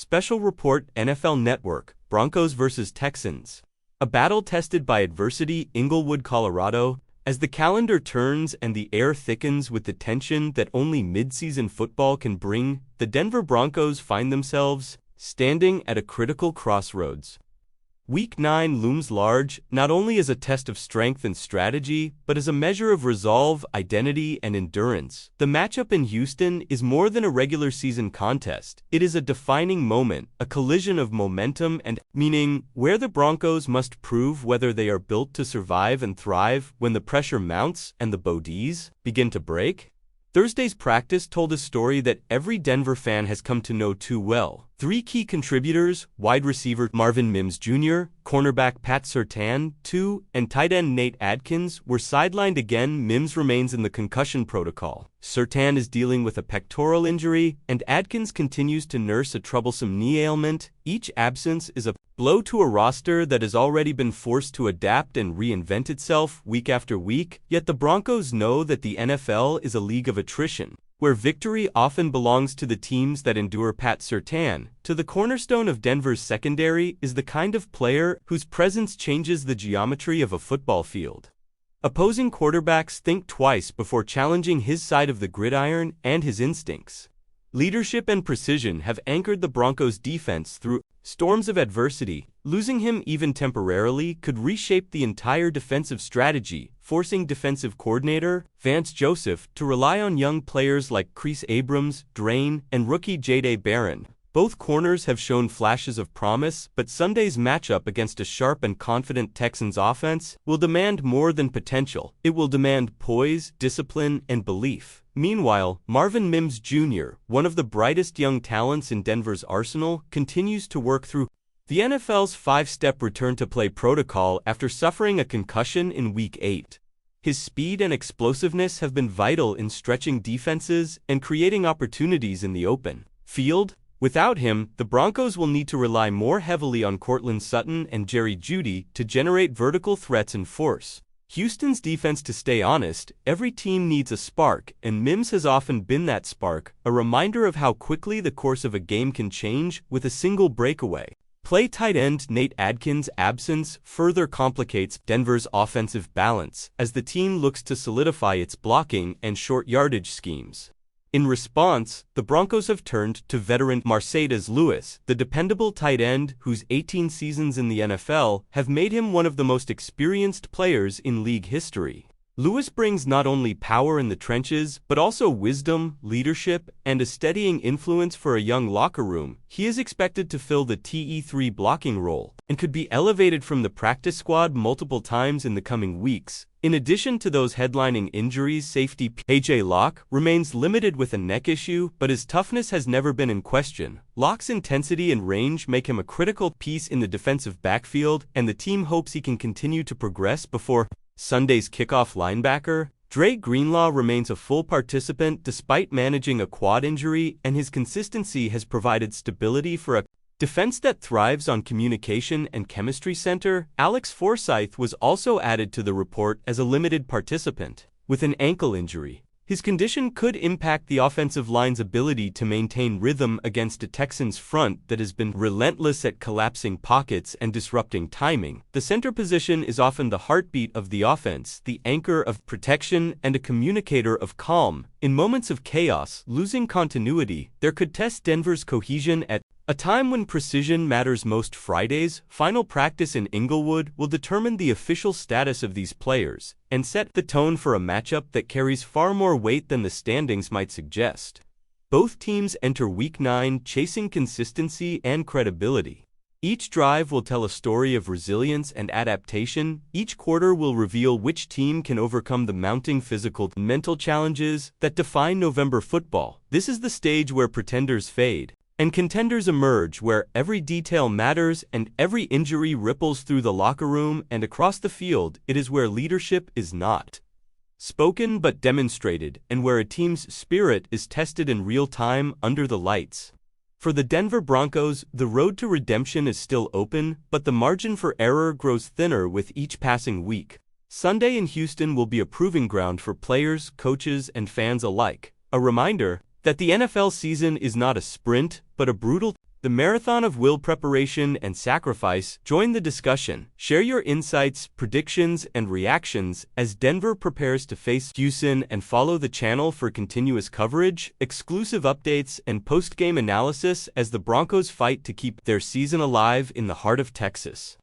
Special Report NFL Network, Broncos vs. Texans. A battle tested by adversity, Inglewood, Colorado. As the calendar turns and the air thickens with the tension that only midseason football can bring, the Denver Broncos find themselves standing at a critical crossroads. Week 9 looms large, not only as a test of strength and strategy, but as a measure of resolve, identity, and endurance. The matchup in Houston is more than a regular season contest. It is a defining moment, a collision of momentum and meaning, where the Broncos must prove whether they are built to survive and thrive when the pressure mounts and the bodees begin to break. Thursday's practice told a story that every Denver fan has come to know too well. Three key contributors, wide receiver Marvin Mims Jr., cornerback Pat Surtain, II, and tight end Nate Adkins, were sidelined again. Mims remains in the concussion protocol. Surtain is dealing with a pectoral injury, and Adkins continues to nurse a troublesome knee ailment. Each absence is a blow to a roster that has already been forced to adapt and reinvent itself week after week, yet the Broncos know that the NFL is a league of attrition, where victory often belongs to the teams that endure. Pat Surtain, to the cornerstone of Denver's secondary, is the kind of player whose presence changes the geometry of a football field. Opposing quarterbacks think twice before challenging his side of the gridiron and his instincts. Leadership and precision have anchored the Broncos' defense through storms of adversity. Losing him even temporarily could reshape the entire defensive strategy, forcing defensive coordinator Vance Joseph to rely on young players like Chris Abrams, Drain, and rookie Jahdae Barron. Both corners have shown flashes of promise, but Sunday's matchup against a sharp and confident Texans offense will demand more than potential. It will demand poise, discipline, and belief. Meanwhile, Marvin Mims Jr., one of the brightest young talents in Denver's arsenal, continues to work through the NFL's five-step return-to-play protocol after suffering a concussion in Week 8. His speed and explosiveness have been vital in stretching defenses and creating opportunities in the open field. Without him, the Broncos will need to rely more heavily on Courtland Sutton and Jerry Jeudy to generate vertical threats and force Houston's defense to stay honest. Every team needs a spark, and Mims has often been that spark, a reminder of how quickly the course of a game can change with a single breakaway. Play tight end Nate Adkins' absence further complicates Denver's offensive balance as the team looks to solidify its blocking and short yardage schemes. In response, the Broncos have turned to veteran Marcedes Lewis, the dependable tight end whose 18 seasons in the NFL have made him one of the most experienced players in league history. Lewis brings not only power in the trenches, but also wisdom, leadership, and a steadying influence for a young locker room. He is expected to fill the TE3 blocking role and could be elevated from the practice squad multiple times in the coming weeks. In addition to those headlining injuries, safety PJ Locke remains limited with a neck issue, but his toughness has never been in question. Locke's intensity and range make him a critical piece in the defensive backfield, and the team hopes he can continue to progress before Sunday's kickoff. Linebacker Dre Greenlaw remains a full participant despite managing a quad injury, and his consistency has provided stability for a defense that thrives on communication and chemistry. Center Alex Forsyth was also added to the report as a limited participant with an ankle injury. His condition could impact the offensive line's ability to maintain rhythm against a Texans front that has been relentless at collapsing pockets and disrupting timing. The center position is often the heartbeat of the offense, the anchor of protection, and a communicator of calm. In moments of chaos, losing continuity there could test Denver's cohesion at a time when precision matters most. Friday's final practice in Inglewood will determine the official status of these players and set the tone for a matchup that carries far more weight than the standings might suggest. Both teams enter Week 9 chasing consistency and credibility. Each drive will tell a story of resilience and adaptation. Each quarter will reveal which team can overcome the mounting physical and mental challenges that define November football. This is the stage where pretenders fade and contenders emerge, where every detail matters and every injury ripples through the locker room and across the field. It is where leadership is not spoken but demonstrated, and where a team's spirit is tested in real time under the lights. For the Denver Broncos, the road to redemption is still open, but the margin for error grows thinner with each passing week. Sunday in Houston will be a proving ground for players, coaches, and fans alike. A reminder that the NFL season is not a sprint, but a brutal The marathon of will, preparation, and sacrifice. Join the discussion. Share your insights, predictions, and reactions as Denver prepares to face Houston, and follow the channel for continuous coverage, exclusive updates, and post-game analysis as the Broncos fight to keep their season alive in the heart of Texas.